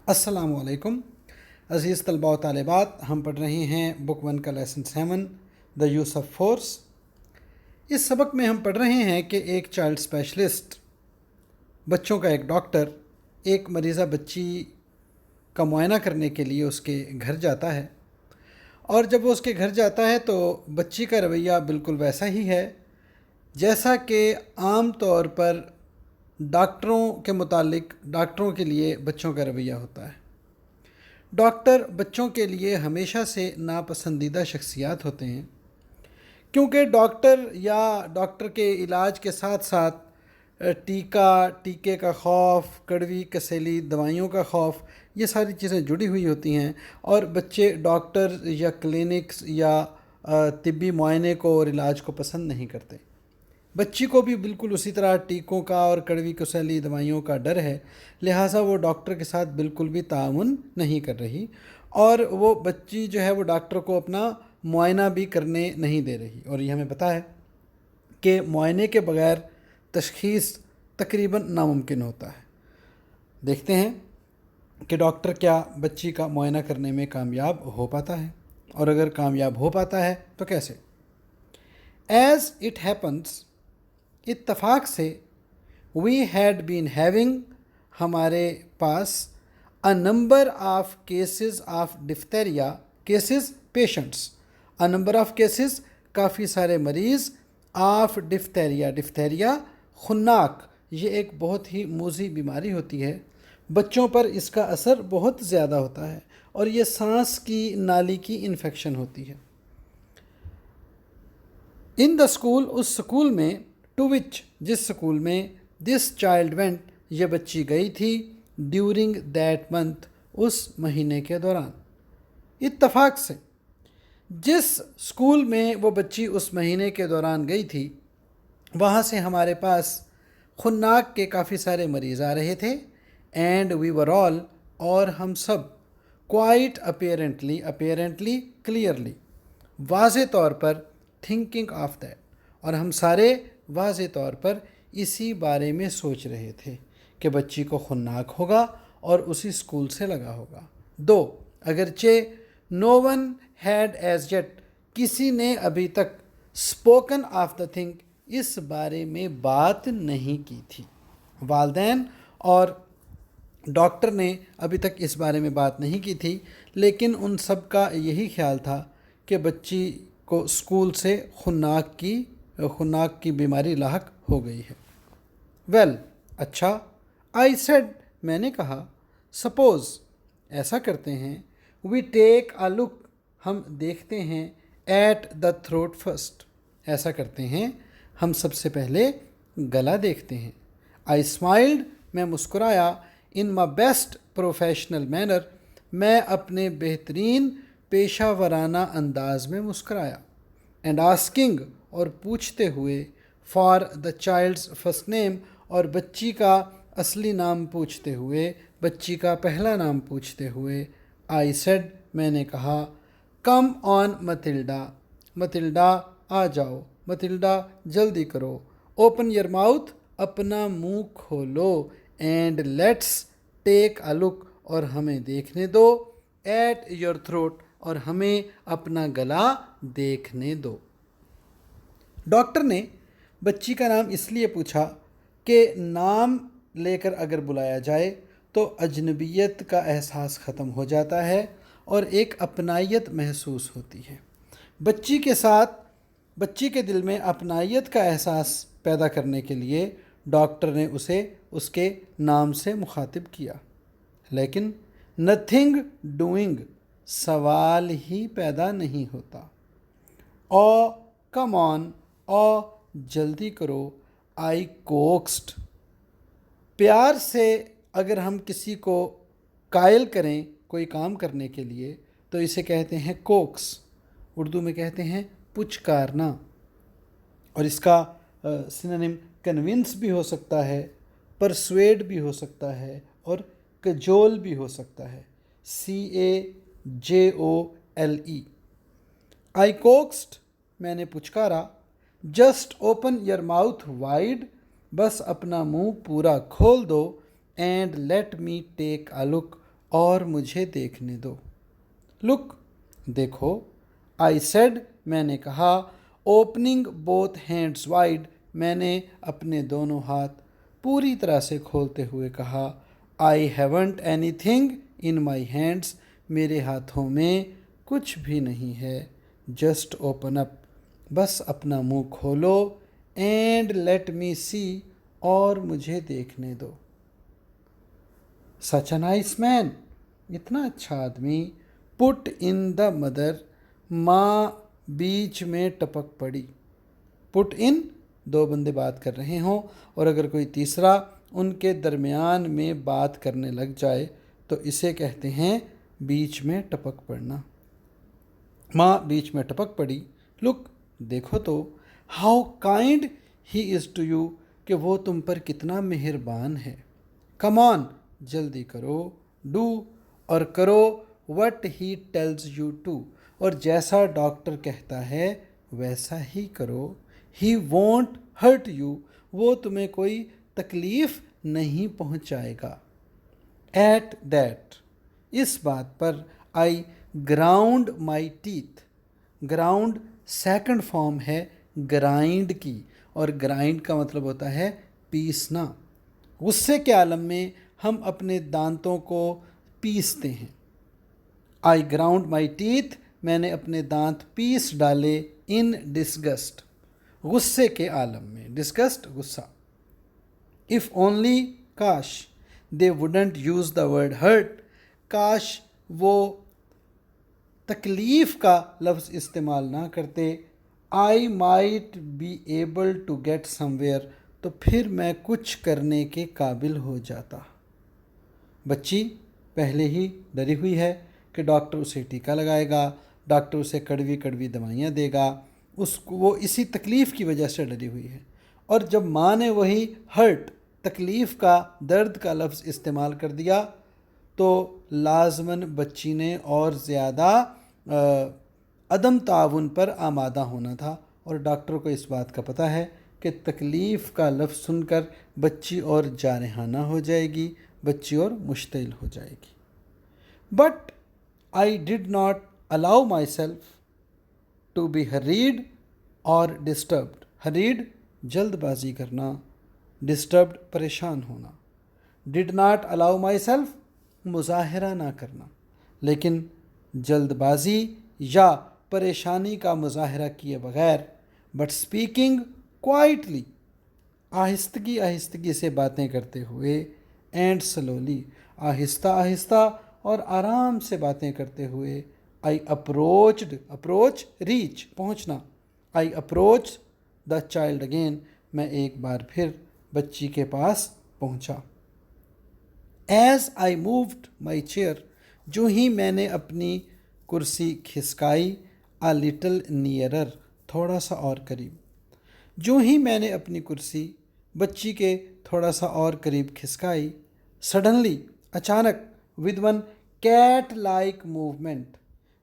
السلام علیکم عزیز طلباء و طالبات، ہم پڑھ رہے ہیں بک 1 کا lesson 7 the use of force. اس سبق میں ہم پڑھ رہے ہیں کہ ایک چائلڈ اسپیشلسٹ، بچوں کا ایک ڈاکٹر، ایک مریضہ بچی کا معائنہ کرنے کے لیے اس کے گھر جاتا ہے، اور جب وہ اس کے گھر جاتا ہے تو بچی کا رویہ بالکل ویسا ہی ہے جیسا کہ عام طور پر ڈاکٹروں کے متعلق ڈاکٹروں کے لیے بچوں کا رویہ ہوتا ہے۔ ڈاکٹر بچوں کے لیے ہمیشہ سے ناپسندیدہ شخصیات ہوتے ہیں، کیونکہ ڈاکٹر کے علاج کے ساتھ ساتھ ٹیکے کا خوف، کڑوی کسیلی دوائیوں کا خوف، یہ ساری چیزیں جڑی ہوئی ہوتی ہیں، اور بچے ڈاکٹر یا کلینکس یا طبی معائنے کو اور علاج کو پسند نہیں کرتے۔ بچی کو بھی بالکل اسی طرح ٹیکوں کا اور کڑوی کسیلی دوائیوں کا ڈر ہے، لہٰذا وہ ڈاکٹر کے ساتھ بالکل بھی تعاون نہیں کر رہی، اور وہ بچی جو ہے وہ ڈاکٹر کو اپنا معائنہ بھی کرنے نہیں دے رہی۔ اور یہ ہمیں پتہ ہے کہ معائنے کے بغیر تشخیص تقریباً ناممکن ہوتا ہے۔ دیکھتے ہیں کہ ڈاکٹر کیا بچی کا معائنہ کرنے میں کامیاب ہو پاتا ہے، اور اگر کامیاب ہو پاتا ہے تو کیسے۔ ایز اٹ ہیپنس، اتفاق سے، وی ہیڈ بین ہیونگ، ہمارے پاس، a number of cases of diphtheria, cases patients, a number of cases کافی سارے مریض، آف ڈفتیریا، ڈفتیریا خناک، یہ ایک بہت ہی موذی بیماری ہوتی ہے، بچوں پر اس کا اثر بہت زیادہ ہوتا ہے، اور یہ سانس کی نالی کی انفیکشن ہوتی ہے۔ ان دا اسکول، اس اسکول میں، ٹو وچ، جس اسکول میں، دس چائلڈ وینٹ، یہ بچی گئی تھی، ڈیورنگ دیٹ منتھ، اس مہینے کے دوران۔ اتفاق سے، جس اسکول میں وہ بچی اس مہینے کے دوران گئی تھی، وہاں سے ہمارے پاس خناک کے کافی سارے مریض آ رہے تھے، اینڈ وی ور آل، اور ہم سب، کوائٹ اپیرنٹلی کلیئرلی، واضح طور پر، تھنکنگ آف دیٹ، اور ہم سارے واضح طور پر اسی بارے میں سوچ رہے تھے کہ بچی کو خناک ہوگا اور اسی اسکول سے لگا ہوگا۔ دو، اگرچہ، نو ون ہیڈ ایز یٹ، کسی نے ابھی تک، اسپوکن آف دا تھنگ، اس بارے میں بات نہیں کی تھی۔ والدین اور ڈاکٹر نے ابھی تک اس بارے میں بات نہیں کی تھی، لیکن ان سب کا یہی خیال تھا کہ بچی کو اسکول سے خناک کی بیماری لاحق ہو گئی ہے۔ ویل، اچھا، آئی سیڈ، میں نے کہا، سپوز، ایسا کرتے ہیں، وی ٹیک اے لک، ہم دیکھتے ہیں، ایٹ دا تھروٹ فرسٹ، ایسا کرتے ہیں، ہم سب سے پہلے گلا دیکھتے ہیں۔ آئی اسمائلڈ، میں مسکرایا، ان مائی بیسٹ پروفیشنل مینر، میں اپنے بہترین پیشہ ورانہ انداز میں مسکرایا، اینڈ آسکنگ، اور پوچھتے ہوئے، for the childs first name, اور بچی کا اصلی نام پوچھتے ہوئے، بچی کا پہلا نام پوچھتے ہوئے، آئی سیڈ، میں نے کہا، کم آن متلڈا، متلڈا آ جاؤ، متلڈا جلدی کرو، اوپن یور ماؤتھ، اپنا منہ کھولو، اینڈ لیٹس ٹیک اے لک، اور ہمیں دیکھنے دو، ایٹ یور تھروٹ، اور ہمیں اپنا گلا دیکھنے دو۔ ڈاکٹر نے بچی کا نام اس لیے پوچھا کہ نام لے کر اگر بلایا جائے تو اجنبیت کا احساس ختم ہو جاتا ہے اور ایک اپنائیت محسوس ہوتی ہے۔ بچی کے دل میں اپنائیت کا احساس پیدا کرنے کے لیے ڈاکٹر نے اسے اس کے نام سے مخاطب کیا، لیکن نتھنگ ڈوئنگ، سوال ہی پیدا نہیں ہوتا۔ او کم آن، او جلدی کرو، آئی کوکسڈ، پیار سے اگر ہم کسی کو قائل کریں کوئی کام کرنے کے لیے تو اسے کہتے ہیں کوکس، اردو میں کہتے ہیں پچکارنا، اور اس کا سینونیم کنونس بھی ہو سکتا ہے، پرسویڈ بھی ہو سکتا ہے، اور کجول بھی ہو سکتا ہے، CAJOLE۔ آئی کوکسڈ، میں نے پچکارا، just open your mouth wide, بس اپنا منہ پورا کھول دو، اینڈ لیٹ می ٹیک اے لک، اور مجھے دیکھنے دو. لک دیکھو. آئی سیڈ میں نے کہا. اوپننگ بوتھ ہینڈز وائڈ میں نے اپنے دونوں ہاتھ پوری طرح سے کھولتے ہوئے کہا. I haven't any thing in my hands میرے ہاتھوں میں کچھ بھی نہیں ہے. جسٹ اوپن اپ بس اپنا منہ کھولو. اینڈ لیٹ می سی اور مجھے دیکھنے دو. سچ اے نائس مین اتنا اچھا آدمی. پٹ ان دا مدر ماں بیچ میں ٹپک پڑی. پٹ ان دو بندے بات کر رہے ہوں اور اگر کوئی تیسرا ان کے درمیان میں بات کرنے لگ جائے تو اسے کہتے ہیں بیچ میں ٹپک پڑنا. ماں بیچ میں ٹپک پڑی. لک دیکھو تو. How kind he is to you کہ وہ تم پر کتنا مہربان ہے. کم آن جلدی کرو. ڈو اور کرو what he tells you to اور جیسا ڈاکٹر کہتا ہے ویسا ہی کرو. ہی وونٹ ہرٹ یو وہ تمہیں کوئی تکلیف نہیں پہنچائے گا. ایٹ دیٹ اس بات پر. آئی گراؤنڈ مائی ٹیتھ. گراؤنڈ سیکنڈ فارم ہے گرائنڈ کی اور گرائنڈ کا مطلب ہوتا ہے پیسنا. غصے کے عالم میں ہم اپنے دانتوں کو پیستے ہیں. آئی گراؤنڈ مائی ٹیتھ میں نے اپنے دانت پیس ڈالے. ان ڈسگسٹ غصے کے عالم میں. ڈسگسٹ غصہ. اف اونلی کاش they wouldn't use the word hurt کاش وہ تکلیف کا لفظ استعمال نہ کرتے. I might be able to get somewhere تو پھر میں کچھ کرنے کے قابل ہو جاتا. بچی پہلے ہی ڈری ہوئی ہے کہ ڈاکٹر اسے ٹیکہ لگائے گا. ڈاکٹر اسے کڑوی کڑوی دوائیاں دے گا. وہ اسی تکلیف کی وجہ سے ڈری ہوئی ہے. اور جب ماں نے وہی ہرٹ تکلیف کا درد کا لفظ استعمال کر دیا تو لازماً بچی نے اور زیادہ عدم تعاون پر آمادہ ہونا تھا. اور ڈاکٹر کو اس بات کا پتہ ہے کہ تکلیف کا لفظ سن کر بچی اور جارحانہ ہو جائے گی. بچی اور مشتعل ہو جائے گی. But I did not allow myself to be hurried اور ڈسٹربڈ. ہریڈ جلد بازی کرنا. ڈسٹربڈ پریشان ہونا. ڈڈ ناٹ الاؤ مائی سیلف مظاہرہ نہ کرنا. لیکن جلد بازی یا پریشانی کا مظاہرہ کیے بغیر. بٹ اسپیکنگ کوائٹلی آہستگی آہستگی سے باتیں کرتے ہوئے. اینڈ سلولی آہستہ آہستہ اور آرام سے باتیں کرتے ہوئے. آئی اپروچڈ اپروچ ریچ پہنچنا. I approach the child again میں ایک بار پھر بچی کے پاس پہنچا. As I moved my chair جو ہی میں نے اپنی کرسی کھسکائی. آ لٹل نیئرر تھوڑا سا اور قریب. جو ہی میں نے اپنی کرسی بچی کے تھوڑا سا اور قریب کھسکائی. سڈنلی اچانک. With one cat like movement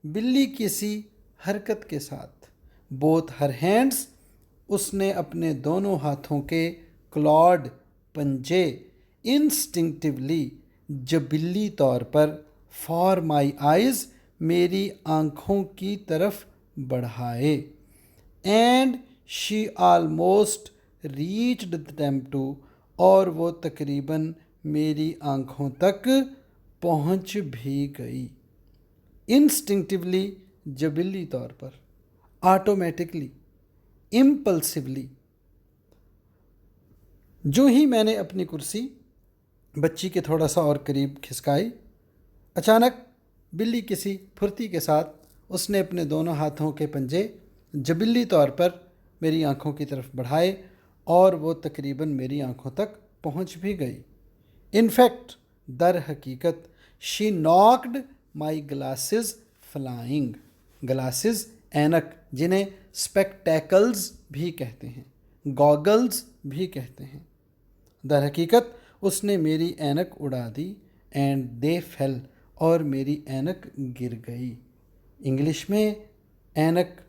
بلی کسی حرکت کے ساتھ. بوتھ ہر ہینڈز اس نے اپنے دونوں ہاتھوں کے کلاڈ پنجے. انسٹنکٹیولی جبلی طور پر. فار مائی آئیز میری آنکھوں کی طرف بڑھائے. And she almost reached them too اور وہ تقریباً میری آنکھوں تک پہنچ بھی گئی. انسٹنکٹیولی جبلی طور پر. آٹومیٹکلی. امپلسولی. جو ہی میں نے اپنی کرسی بچی کے تھوڑا سا اور قریب کھسکائی. اچانک بلی کسی پھرتی کے ساتھ اس نے اپنے دونوں ہاتھوں کے پنجے جبلی طور پر میری آنکھوں کی طرف بڑھائے اور وہ تقریباً میری آنکھوں تک پہنچ بھی گئی. انفیکٹ در حقیقت شی ناکڈ مائی گلاسز فلائنگ. گلاسز اینک جنہیں اسپیکٹیکلز بھی کہتے ہیں. گاگلز بھی کہتے ہیں. در حقیقت اس نے میری اینک اڑا دی. اینڈ دے فیل اور میری اینک گر گئی. انگلش میں اینک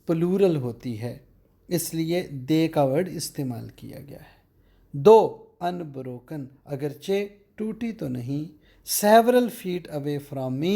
پلورل ہوتی ہے اس لیے دے کا ورڈ استعمال کیا گیا ہے. دو ان بروکن اگرچہ ٹوٹی تو نہیں. several feet away from me,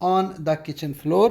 on the kitchen floor,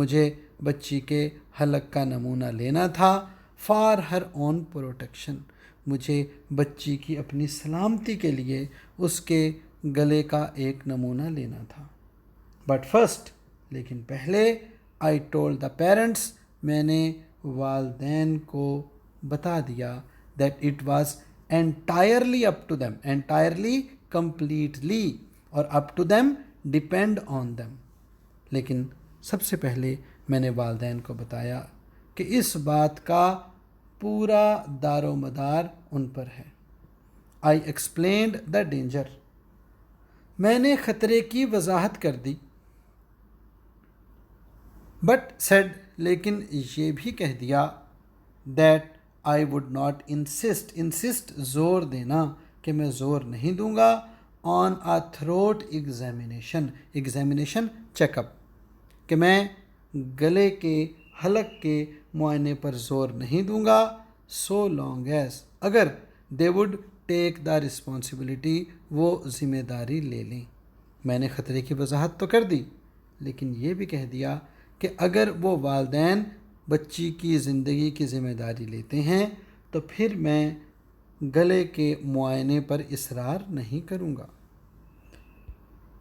مجھے بچی کے حلق کا نمونہ لینا تھا فار ہر اون پروٹیکشن، مجھے بچی کی اپنی سلامتی کے لیے اس کے گلے کا ایک نمونہ لینا تھا. بٹ فرسٹ، لیکن پہلے، آئی ٹولڈ دا پیرنٹس، میں نے والدین کو بتا دیا that it was entirely up to them, entirely completely, اور up to them depend on them. لیکن سب سے پہلے میں نے والدین کو بتایا کہ اس بات کا پورا دار و مدار ان پر ہے. آئی ایکسپلینڈ دا ڈینجر، میں نے خطرے کی وضاحت کر دی. بٹ سیڈ، لیکن یہ بھی کہہ دیا that I would not insist زور دینا، کہ میں زور نہیں دوں گا آن آ تھروٹ ایگزامینیشن چیک اپ، کہ میں گلے کے حلق کے معائنے پر زور نہیں دوں گا سو لانگ ایز، اگر they would take the responsibility, وہ ذمہ داری لے لیں. میں نے خطرے کی وضاحت تو کر دی، لیکن یہ بھی کہہ دیا کہ اگر وہ والدین بچی کی زندگی کی ذمہ داری لیتے ہیں تو پھر میں گلے کے معائنے پر اصرار نہیں کروں گا.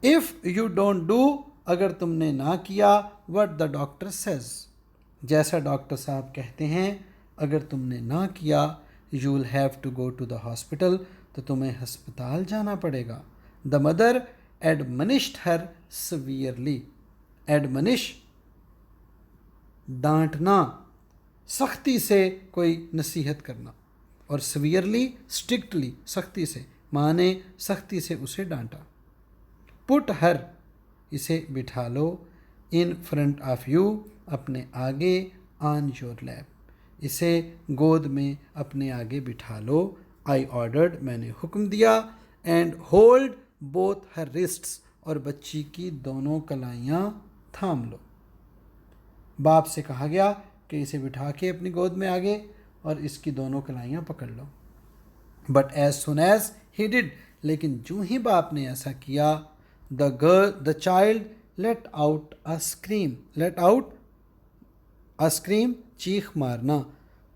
اف یو ڈونٹ ڈو، اگر تم نے نہ کیا وٹ دا ڈاکٹر سیز، جیسا ڈاکٹر صاحب کہتے ہیں، اگر تم نے نہ کیا you will have to go to the hospital, تو تمہیں ہسپتال جانا پڑے گا. دا مدر ایڈمنشڈ ہر سیویئرلی، ایڈمنش ڈانٹنا، سختی سے کوئی نصیحت کرنا، اور سیویئرلی اسٹرکٹلی، سختی سے، ماں نے سختی سے اسے ڈانٹا. پٹ ہر، اسے بٹھا لو، ان فرنٹ آف یو، اپنے آگے، آن یور لیپ، اسے گود میں اپنے آگے بٹھا لو. آئی آرڈرڈ، میں نے حکم دیا، اینڈ ہولڈ بوتھ ہر رسٹس، اور بچی کی دونوں کلائیاں تھام لو. باپ سے کہا گیا کہ اسے بٹھا کے اپنی گود میں آگے اور اس کی دونوں کلائیاں پکڑ لو. But as soon as he did, لیکن جو ہی باپ نے ایسا کیا، the child let out a scream, چیخ مارنا،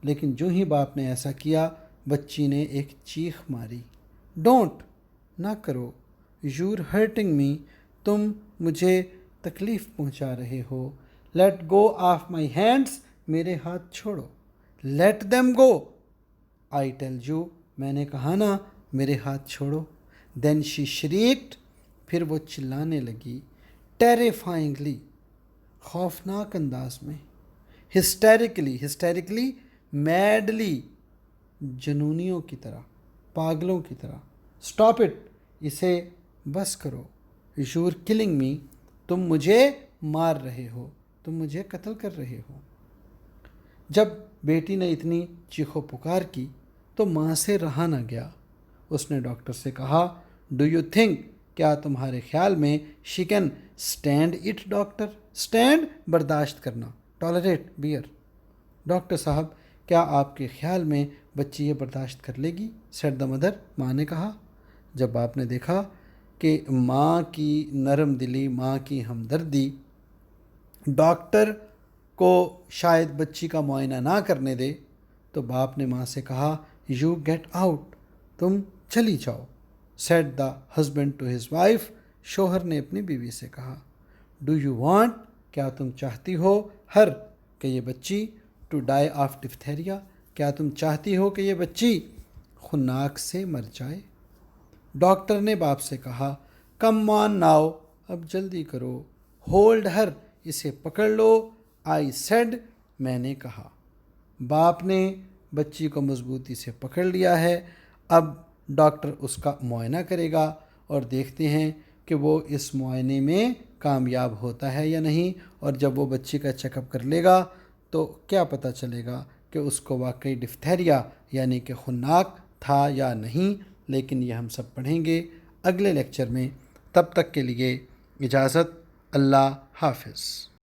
لیکن جو ہی باپ نے ایسا کیا بچی نے ایک چیخ ماری. ڈونٹ، نہ کرو، یور ہرٹنگ می، تم مجھے تکلیف پہنچا رہے ہو. Let go of my hands, میرے ہاتھ چھوڑو. Let them go, I tell you, میں نے کہا نا، میرے ہاتھ چھوڑو. دین شی شریکڈ، پھر وہ چلانے لگی. ٹیریفائنگلی، خوفناک انداز میں. ہسٹیریکلی، میڈلی، جنونیوں کی طرح، پاگلوں کی طرح. اسٹاپ اٹ، اسے بس کرو. یور کلنگ می، تم مجھے مار رہے ہو، تم مجھے قتل کر رہے ہو. جب بیٹی نے اتنی چیخو پکار کی تو ماں سے رہا نہ گیا. اس نے ڈاکٹر سے کہا، ڈو یو تھنک، کیا تمہارے خیال میں she can stand it doctor, stand برداشت کرنا، ٹالریٹ بیئر. ڈاکٹر صاحب، کیا آپ کے خیال میں بچی یہ برداشت کر لے گی؟ سیڈ دا مدر، ماں نے کہا. جب آپ نے دیکھا کہ ماں کی نرم دلی، ماں کی ہمدردی ڈاکٹر کو شاید بچی کا معائنہ نہ کرنے دے، تو باپ نے ماں سے کہا، یو گیٹ آؤٹ، تم چلی جاؤ. Said the husband to his wife, شوہر نے اپنی بیوی سے کہا. ڈو یو وانٹ، کیا تم چاہتی ہو، ہر، کہ یہ بچی، ٹو ڈائی آف ڈفتیریا، کیا تم چاہتی ہو کہ یہ بچی خناک سے مر جائے؟ ڈاکٹر نے باپ سے کہا، کم آن ناؤ، اب جلدی کرو. ہولڈ ہر، اسے پکڑ لو. آئی سیڈ، میں نے کہا. باپ نے بچی کو مضبوطی سے پکڑ لیا ہے. اب ڈاکٹر اس کا معائنہ کرے گا اور دیکھتے ہیں کہ وہ اس معائنے میں کامیاب ہوتا ہے یا نہیں. اور جب وہ بچی کا چیک اپ کر لے گا تو کیا پتہ چلے گا کہ اس کو واقعی ڈفتیریا یعنی کہ خناک تھا یا نہیں. لیکن یہ ہم سب پڑھیں گے اگلے لیکچر میں. تب تک کے لیے اجازت، اللہ حافظ.